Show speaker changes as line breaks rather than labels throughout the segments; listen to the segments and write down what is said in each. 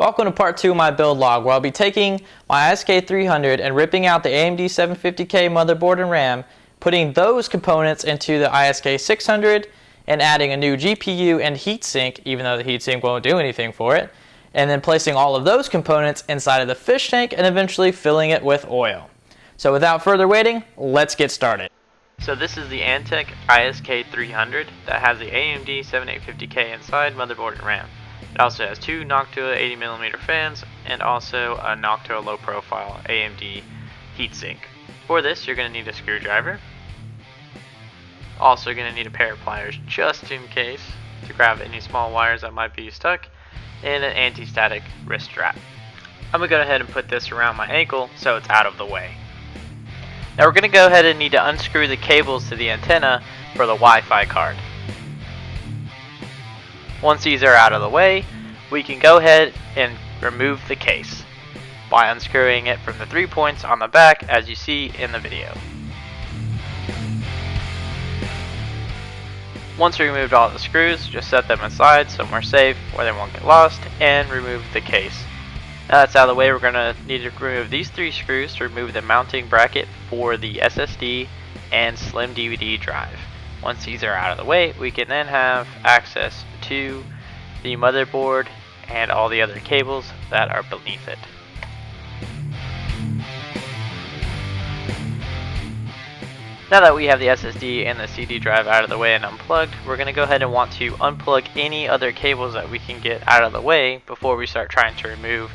Welcome to part 2 of my build log, where I'll be taking my ISK300 and ripping out the AMD 750K motherboard and RAM, putting those components into the ISK600 and adding a new GPU and heatsink, even though the heatsink won't do anything for it, and then placing all of those components inside of the fish tank and eventually filling it with oil. So without further waiting, let's get started. So this is the Antec ISK300 that has the AMD 7850K inside, motherboard and RAM. It also has two Noctua 80mm fans and also a Noctua low profile AMD heatsink. For this you're going to need a screwdriver. Also going to need a pair of pliers just in case to grab any small wires that might be stuck, and an anti-static wrist strap. I'm going to go ahead and put this around my ankle so it's out of the way. Now we're going to go ahead and need to unscrew the cables to the antenna for the Wi-Fi card. Once these are out of the way, we can go ahead and remove the case by unscrewing it from the 3 points on the back as you see in the video. Once we removed all the screws, just set them aside somewhere safe where they won't get lost and remove the case. Now that's out of the way, we're going to need to remove these 3 screws to remove the mounting bracket for the SSD and slim DVD drive. Once these are out of the way, we can then have access to the motherboard and all the other cables that are beneath it. Now that we have the SSD and the CD drive out of the way and unplugged, we're going to go ahead and want to unplug any other cables that we can get out of the way before we start trying to remove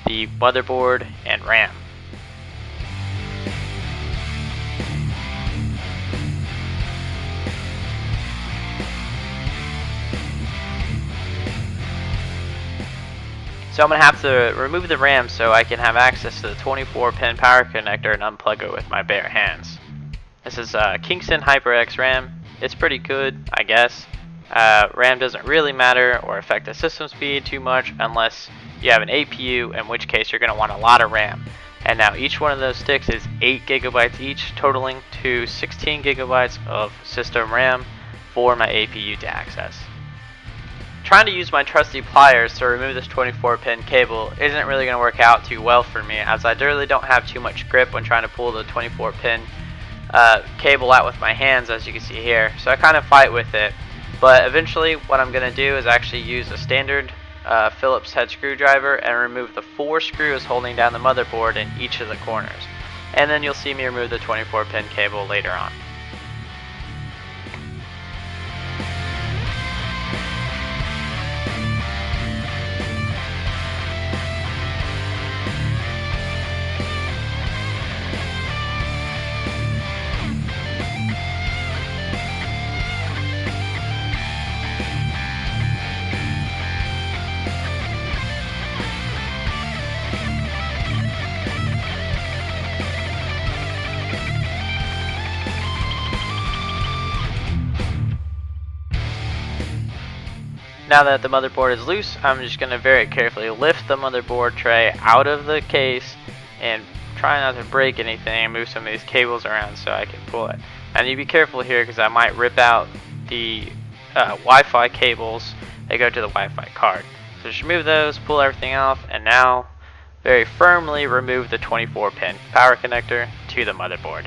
the motherboard and RAM. So I'm going to have to remove the RAM so I can have access to the 24-pin power connector and unplug it with my bare hands. This is Kingston HyperX RAM. It's pretty good, I guess. RAM doesn't really matter or affect the system speed too much unless you have an APU, in which case you're going to want a lot of RAM. And now each one of those sticks is 8 GB each, totaling to 16 GB of system RAM for my APU to access. Trying to use my trusty pliers to remove this 24-pin cable isn't really going to work out too well for me, as I really don't have too much grip when trying to pull the 24-pin cable out with my hands, as you can see here. So I kind of fight with it, but eventually what I'm going to do is actually use a standard Phillips head screwdriver and remove the 4 screws holding down the motherboard in each of the corners. And then you'll see me remove the 24-pin cable later on. Now that the motherboard is loose, I'm just going to very carefully lift the motherboard tray out of the case and try not to break anything and move some of these cables around so I can pull it. And you be careful here because I might rip out the Wi-Fi cables that go to the Wi-Fi card. So just remove those, pull everything off, and now very firmly remove the 24-pin power connector to the motherboard.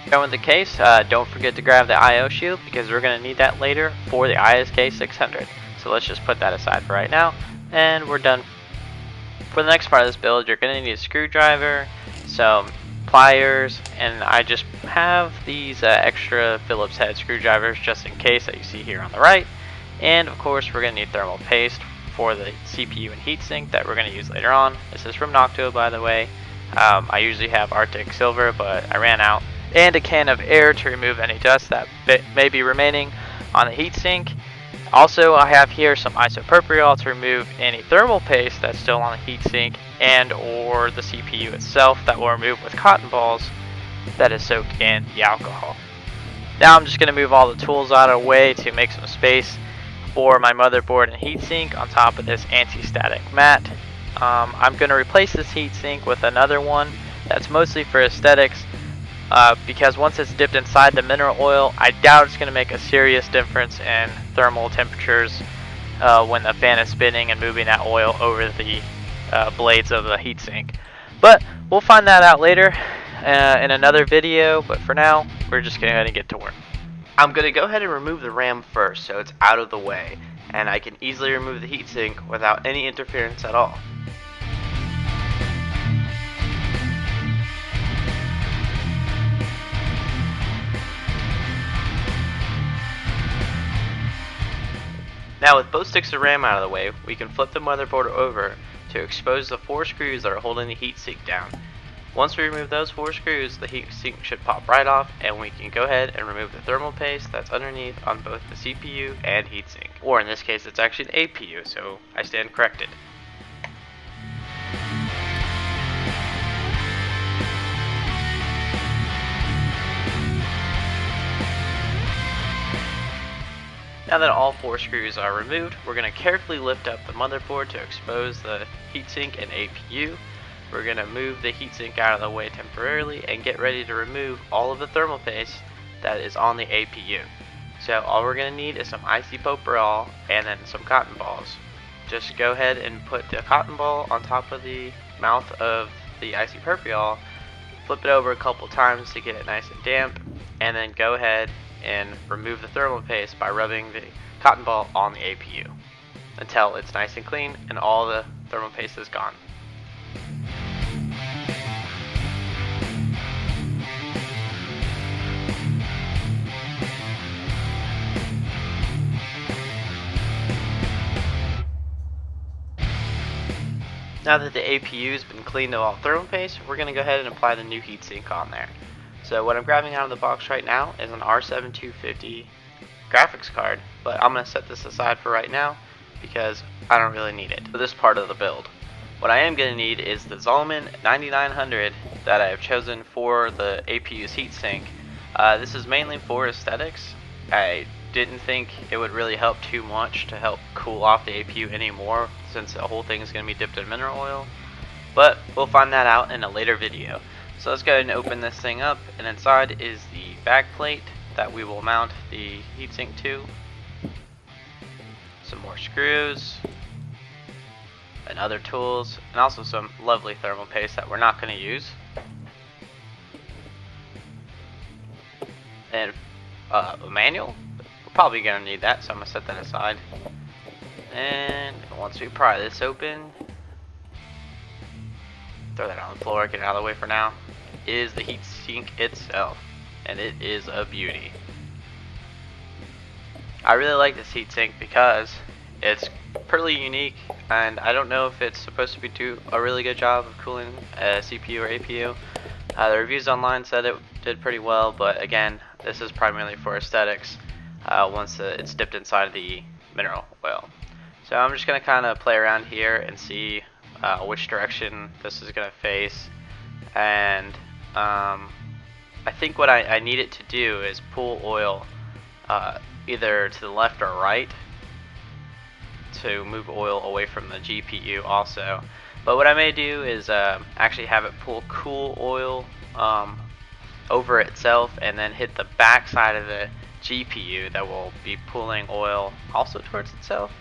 Done with the case, don't forget to grab the I/O shield because we're going to need that later for the ISK600. So let's just put that aside for right now, and we're done. For the next part of this build, you're going to need a screwdriver, some pliers, and I just have these extra Phillips head screwdrivers just in case that you see here on the right. And of course we're going to need thermal paste for the CPU and heatsink that we're going to use later on. This is from Noctua, by the way. I usually have Arctic Silver, but I ran out. And a can of air to remove any dust that may be remaining on the heatsink. Also, I have here some isopropyl to remove any thermal paste that's still on the heatsink and or the CPU itself that will remove with cotton balls that is soaked in the alcohol. Now I'm just going to move all the tools out of the way to make some space for my motherboard and heatsink on top of this anti-static mat. I'm going to replace this heatsink with another one that's mostly for aesthetics, because once it's dipped inside the mineral oil, I doubt it's going to make a serious difference in thermal temperatures when the fan is spinning and moving that oil over the blades of the heatsink. But we'll find that out later in another video, but for now, we're just going to go ahead and get to work. I'm going to go ahead and remove the RAM first so it's out of the way, and I can easily remove the heatsink without any interference at all. Now with both sticks of RAM out of the way, we can flip the motherboard over to expose the 4 screws that are holding the heatsink down. Once we remove those 4 screws, the heatsink should pop right off, and we can go ahead and remove the thermal paste that's underneath on both the CPU and heatsink. Or in this case, it's actually an APU, so I stand corrected. Now that all 4 screws are removed, we're going to carefully lift up the motherboard to expose the heatsink and APU. We're going to move the heatsink out of the way temporarily and get ready to remove all of the thermal paste that is on the APU. So all we're going to need is some isopropyl and then some cotton balls. Just go ahead and put the cotton ball on top of the mouth of the isopropyl, flip it over a couple times to get it nice and damp, and then go ahead and remove the thermal paste by rubbing the cotton ball on the APU until it's nice and clean and all the thermal paste is gone. Now that the APU has been cleaned of all thermal paste, we're going to go ahead and apply the new heatsink on there. So what I'm grabbing out of the box right now is an R7 graphics card, but I'm going to set this aside for right now because I don't really need it for this part of the build. What I am going to need is the Zalman 9900 that I have chosen for the APU's heatsink. This is mainly for aesthetics. I didn't think it would really help too much to help cool off the APU anymore since the whole thing is going to be dipped in mineral oil, but we'll find that out in a later video. So let's go ahead and open this thing up, and inside is the back plate that we will mount the heatsink to, some more screws and other tools, and also some lovely thermal paste that we're not going to use, and a manual. We're probably going to need that, so I'm going to set that aside. And once we pry this open, throw that on the floor, get it out of the way for now, is the heatsink itself, and it is a beauty. I really like this heatsink because it's pretty unique, and I don't know if it's supposed to do a really good job of cooling a CPU or APU. The reviews online said it did pretty well, but again, this is primarily for aesthetics once it's dipped inside the mineral oil. So I'm just going to kind of play around here and see which direction this is going to face, and I think what I need it to do is pull oil either to the left or right to move oil away from the GPU also. But what I may do is actually have it pull cool oil over itself and then hit the back side of the GPU that will be pulling oil also towards itself.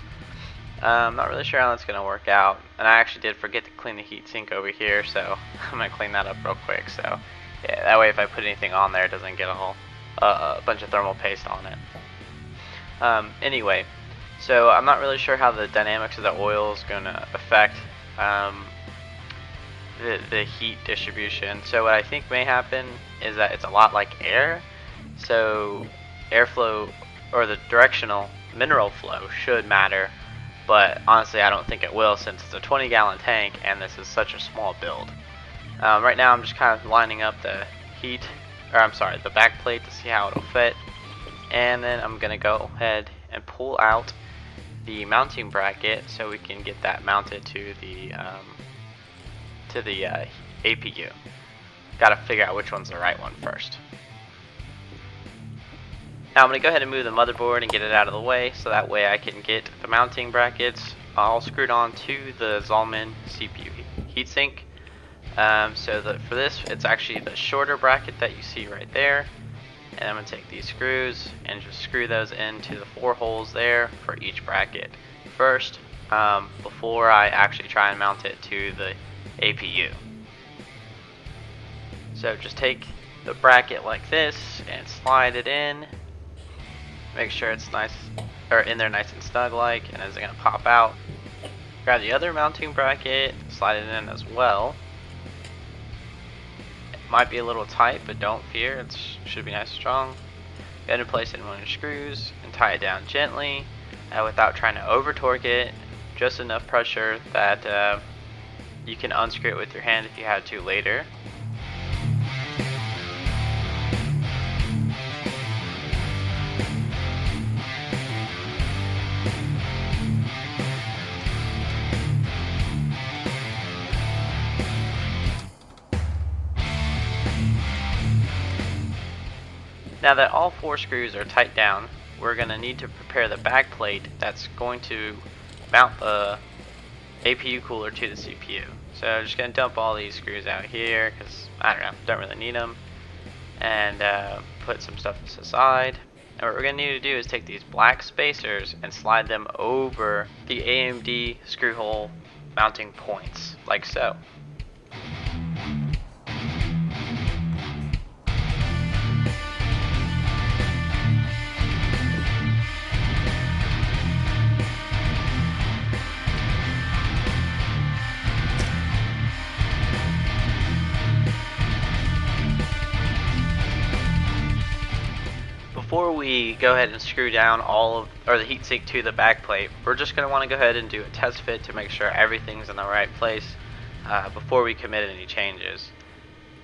I'm not really sure how that's going to work out, and I actually did forget to clean the heatsink over here, so I'm going to clean that up real quick. So yeah, that way if I put anything on there, it doesn't get a bunch of thermal paste on it. Anyway, so I'm not really sure how the dynamics of the oil is going to affect the heat distribution. So what I think may happen is that it's a lot like air, so airflow or the directional mineral flow should matter, but honestly I don't think it will since it's a 20-gallon tank and this is such a small build. Right now I'm just kind of lining up the the back plate to see how it'll fit, and then I'm gonna go ahead and pull out the mounting bracket so we can get that mounted to the APU. Gotta figure out which one's the right one first. Now I'm going to go ahead and move the motherboard and get it out of the way so that way I can get the mounting brackets all screwed on to the Zalman CPU heatsink. For this, it's actually the shorter bracket that you see right there. And I'm going to take these screws and just screw those into the 4 holes there for each bracket first, before I actually try and mount it to the APU. So just take the bracket like this and slide it in. Make sure it's nice, or in there nice and snug like, and it's going to pop out. Grab the other mounting bracket, slide it in as well. Might be a little tight, but don't fear, it should be nice and strong. Go ahead and place it in one of your screws and tie it down gently, without trying to over torque it. Just enough pressure that you can unscrew it with your hand if you had to later. Now that all 4 screws are tight down, we're going to need to prepare the back plate that's going to mount the APU cooler to the CPU. So I'm just going to dump all these screws out here because, I don't really need them. And put some stuff to the side. And what we're going to need to do is take these black spacers and slide them over the AMD screw hole mounting points, like so. Before we go ahead and screw down the heatsink to the back plate, we're just going to want to go ahead and do a test fit to make sure everything's in the right place before we commit any changes.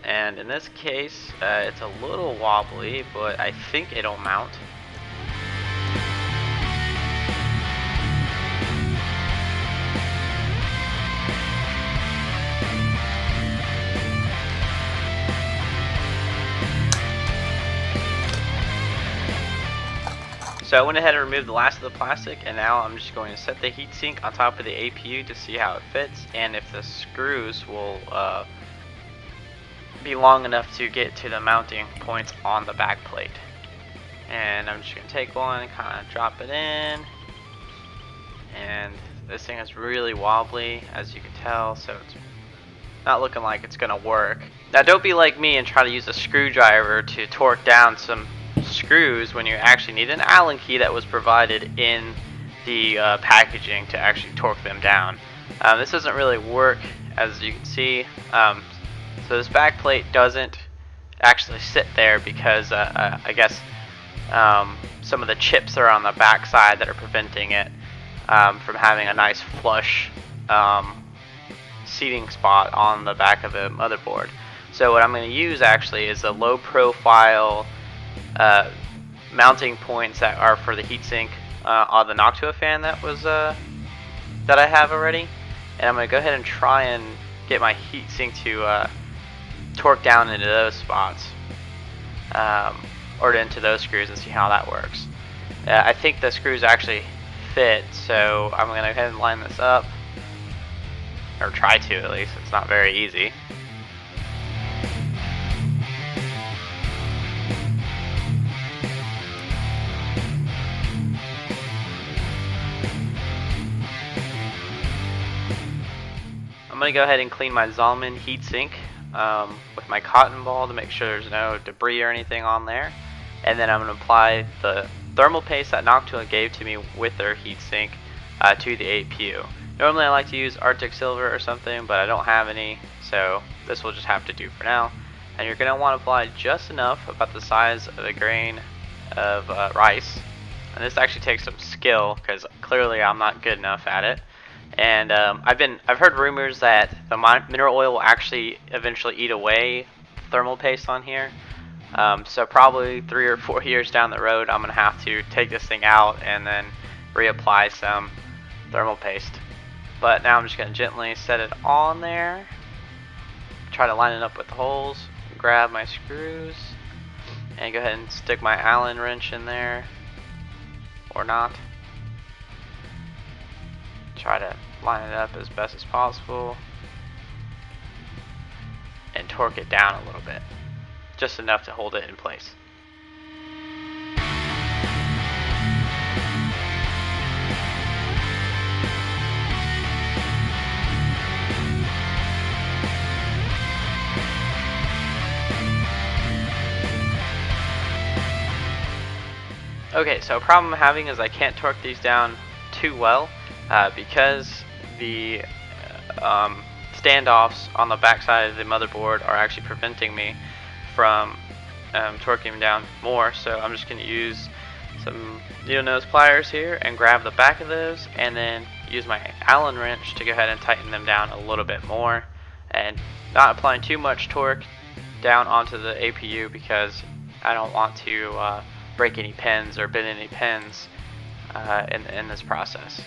And in this case, it's a little wobbly, but I think it'll mount. So I went ahead and removed the last of the plastic, and now I'm just going to set the heatsink on top of the APU to see how it fits and if the screws will be long enough to get to the mounting points on the back plate. And I'm just going to take one and kind of drop it in, and this thing is really wobbly, as you can tell, so it's not looking like it's going to work. Now don't be like me and try to use a screwdriver to torque down some screws when you actually need an Allen key that was provided in the packaging to actually torque them down. This doesn't really work, as you can see. So this back plate doesn't actually sit there because I guess some of the chips are on the back side that are preventing it from having a nice flush seating spot on the back of the motherboard. So what I'm going to use actually is a low profile mounting points that are for the heatsink on the Noctua fan that I have already, and I'm going to go ahead and try and get my heatsink to torque down into those spots, or into those screws, and see how that works. I think the screws actually fit, so I'm going to go ahead and line this up, or try to at least. It's not very easy. I'm going to go ahead and clean my Zalman heatsink with my cotton ball to make sure there's no debris or anything on there. And then I'm going to apply the thermal paste that Noctua gave to me with their heatsink to the APU. Normally I like to use Arctic Silver or something, but I don't have any, so this will just have to do for now. And you're going to want to apply just enough, about the size of a grain of rice. And this actually takes some skill, because clearly I'm not good enough at it. And I've heard rumors that the mineral oil will actually eventually eat away thermal paste on here. So probably 3 or 4 years down the road, I'm gonna have to take this thing out and then reapply some thermal paste. But now I'm just gonna gently set it on there. Try to line it up with the holes. Grab my screws and go ahead and stick my Allen wrench in there, or not. Try to line it up as best as possible. and torque it down a little bit, just enough to hold it in place. Okay, so a problem I'm having is I can't torque these down too well because the standoffs on the back side of the motherboard are actually preventing me from torquing them down more. So I'm just going to use some needle nose pliers here and grab the back of those, and then use my Allen wrench to go ahead and tighten them down a little bit more, and not applying too much torque down onto the APU because I don't want to break any pins or bend any pins in this process.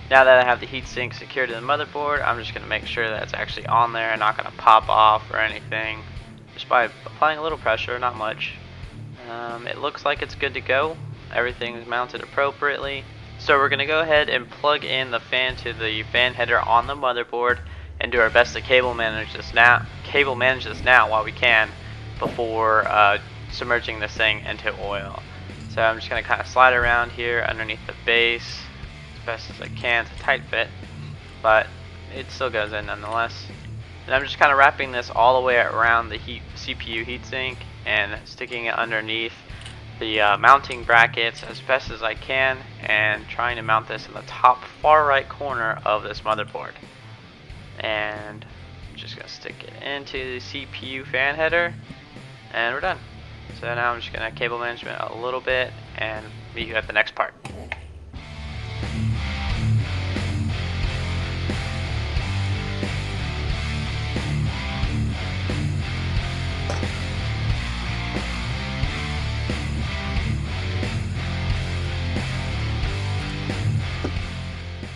Now that I have the heatsink secured to the motherboard, I'm just going to make sure that it's actually on there and not going to pop off or anything, just by applying a little pressure, not much. It looks like it's good to go. Everything is mounted appropriately. So we're going to go ahead and plug in the fan to the fan header on the motherboard and do our best to cable manage this now while we can, before submerging this thing into oil. So I'm just going to kind of slide around here underneath the base as best as I can. It's a tight fit, but it still goes in nonetheless. And I'm just kind of wrapping this all the way around the CPU heatsink and sticking it underneath the mounting brackets as best as I can, and trying to mount this in the top far right corner of this motherboard. And I'm just going to stick it into the CPU fan header, and we're done. So now I'm just going to cable management a little bit and meet you at the next part.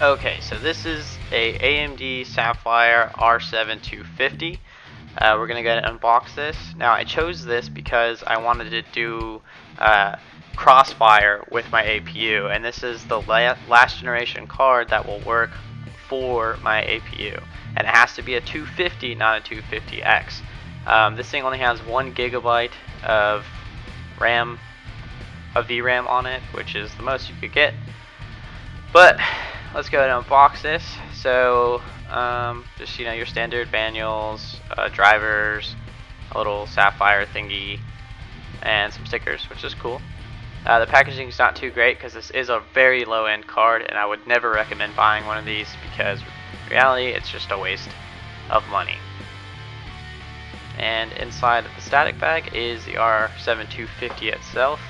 Okay, so this is a AMD Sapphire R7 250. We're going to go ahead and unbox this. Now, I chose this because I wanted to do crossfire with my APU, and this is the last generation card that will work for my APU. And it has to be a 250, not a 250X. This thing only has 1 gigabyte of RAM, of VRAM on it, which is the most you could get. But let's go ahead and unbox this. So just, you know, your standard manuals, drivers, a little Sapphire thingy, and some stickers, which is cool. The packaging is not too great because this is a very low end card, and I would never recommend buying one of these because in reality it's just a waste of money. And inside of the static bag is the R7 250 itself.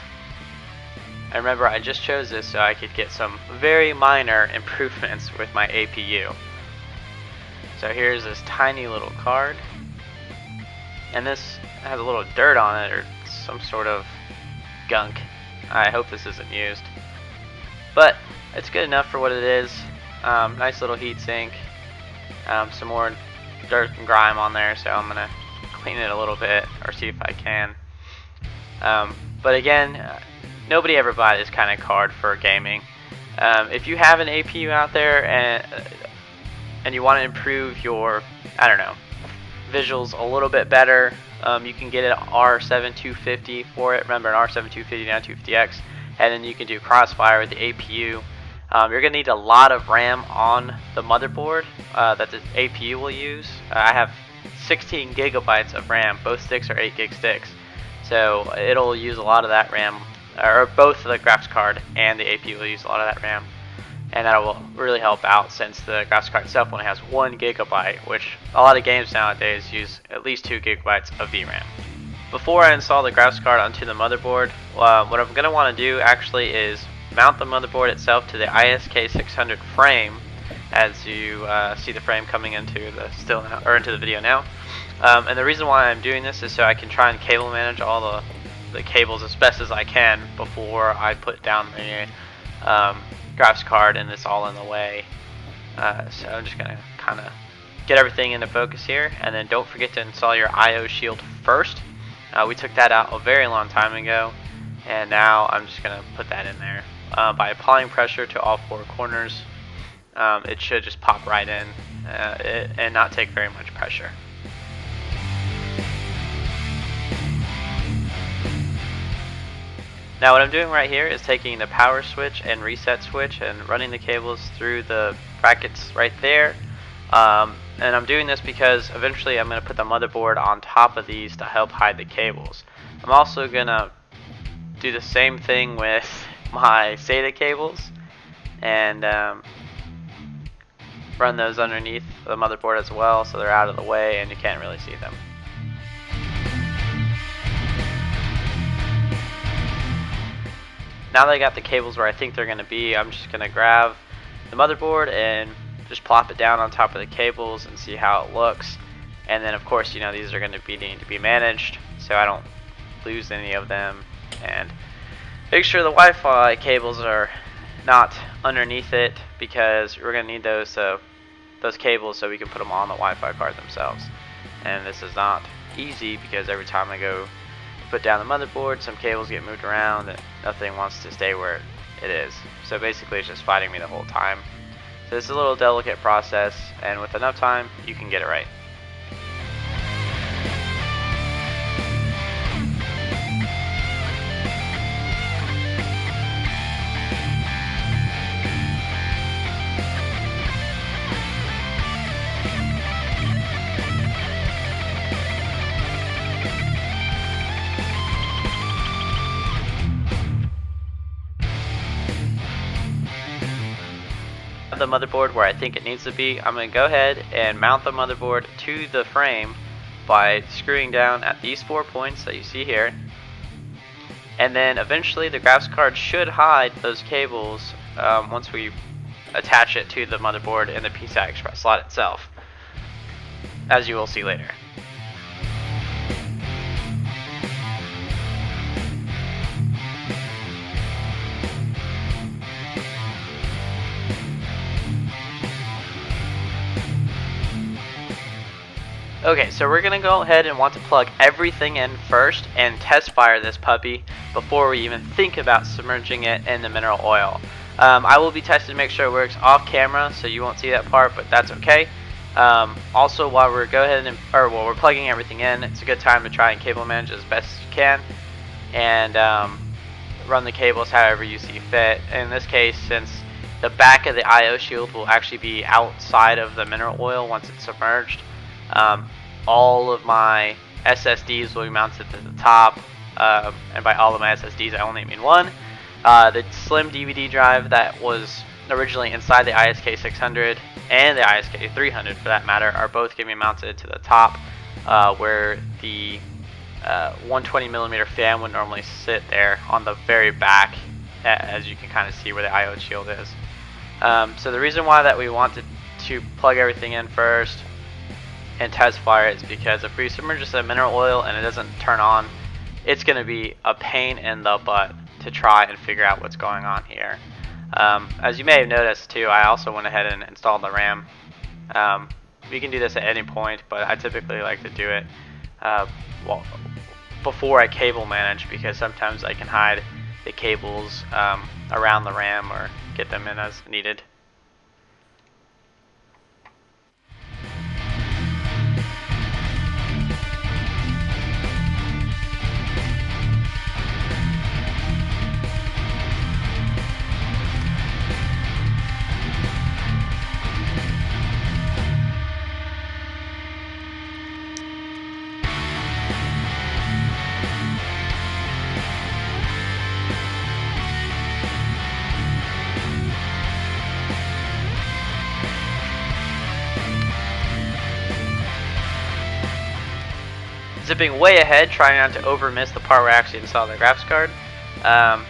And remember, I just chose this so I could get some very minor improvements with my APU. So here's this tiny little card, and this has a little dirt on it or some sort of gunk. I hope this isn't used, but it's good enough for what it is. Nice little heatsink, some more dirt and grime on there, so I'm gonna clean it a little bit or see if I can. But again, nobody ever buys this kind of card for gaming. If you have an APU out there and you want to improve your, I don't know, visuals a little bit better, you can get an R7 250 for it. Remember, an R7 250, not 250X, and then you can do crossfire with the APU. You're going to need a lot of RAM on the motherboard that the APU will use. I have 16 gigabytes of RAM. Both sticks are 8 gig sticks, so it'll use a lot of that RAM. Or both the graphics card and the APU will use a lot of that RAM, and that will really help out since the graphics card itself only has 1 gigabyte, which a lot of games nowadays use at least 2 gigabytes of VRAM. Before I install the graphics card onto the motherboard, what I'm going to want to do actually is mount the motherboard itself to the ISK600 frame, as you see the frame coming into the into the video now. And the reason why I'm doing this is so I can try and cable manage all the cables as best as I can before I put down the graphics card and it's all in the way. So I'm just gonna kind of get everything into focus here, and then don't forget to install your IO shield first. We took that out a very long time ago, and now I'm just going to put that in there. By applying pressure to all four corners, it should just pop right in and not take very much pressure. Now what I'm doing right here is taking the power switch and reset switch and running the cables through the brackets right there. And I'm doing this because eventually I'm going to put the motherboard on top of these to help hide the cables. I'm also going to do the same thing with my SATA cables and run those underneath the motherboard as well, so they're out of the way and you can't really see them. Now that I got the cables where I think they're going to be, I'm just going to grab the motherboard and just plop it down on top of the cables and see how it looks. And then of course, these are going to need to be managed so I don't lose any of them. And make sure the Wi-Fi cables are not underneath it, because we're going to need those cables so we can put them on the Wi-Fi card themselves. And this is not easy because every time I go put down the motherboard, some cables get moved around and nothing wants to stay where it is. So basically it's just fighting me the whole time. So this is a little delicate process, and with enough time you can get it right. The motherboard where I think it needs to be, I'm going to go ahead and mount the motherboard to the frame by screwing down at these 4 points that you see here, and then eventually the graphics card should hide those cables once we attach it to the motherboard and the PCI Express slot itself, as you will see later. Okay, so we're going to go ahead and want to plug everything in first and test fire this puppy before we even think about submerging it in the mineral oil. I will be testing to make sure it works off camera, so you won't see that part, but that's okay. Also, while we're we're plugging everything in, it's a good time to try and cable manage as best as you can, and run the cables however you see fit. In this case, since the back of the IO shield will actually be outside of the mineral oil once it's submerged, all of my SSDs will be mounted to the top, and by all of my SSDs I only mean one. The slim DVD drive that was originally inside the ISK600 and the ISK300 for that matter are both going to be mounted to the top, where the 120mm fan would normally sit there on the very back, as you can kind of see where the IO shield is. So the reason why that we wanted to plug everything in first and test fire is because if we submerge this in mineral oil and it doesn't turn on, it's going to be a pain in the butt to try and figure out what's going on here. As you may have noticed too, I also went ahead and installed the RAM. We can do this at any point, but I typically like to do it before I cable manage, because sometimes I can hide the cables around the RAM or get them in as needed. Zipping way ahead, trying not to over-miss the part where I actually install the graphics card. I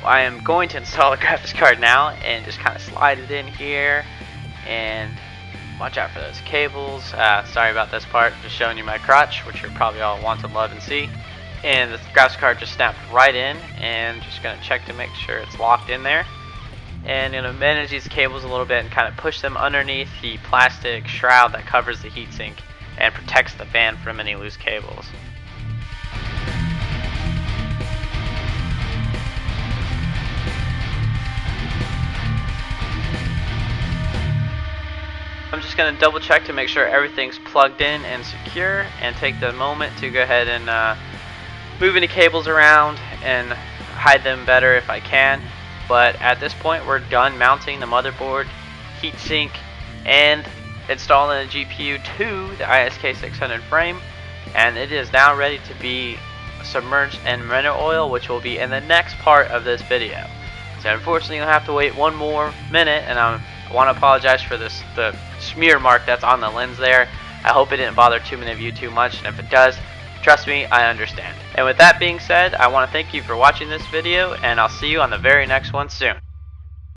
am going to install the graphics card now and just kind of slide it in here, and watch out for those cables. Sorry about this part, just showing you my crotch, which you're probably all want to love and see. And the graphics card just snapped right in, and just going to check to make sure it's locked in there. and I'm going to manage these cables a little bit and kind of push them underneath the plastic shroud that covers the heatsink and protects the fan from any loose cables. I'm just going to double check to make sure everything's plugged in and secure, and take the moment to go ahead and move any cables around and hide them better if I can. But at this point we're done mounting the motherboard, heatsink, and installing the GPU to the ISK600 frame, and it is now ready to be submerged in mineral oil, which will be in the next part of this video. So unfortunately you'll have to wait one more minute, and I want to apologize for the smear mark that's on the lens there. I hope it didn't bother too many of you too much, and if it does, trust me, I understand. And with that being said, I want to thank you for watching this video, and I'll see you on the very next one soon.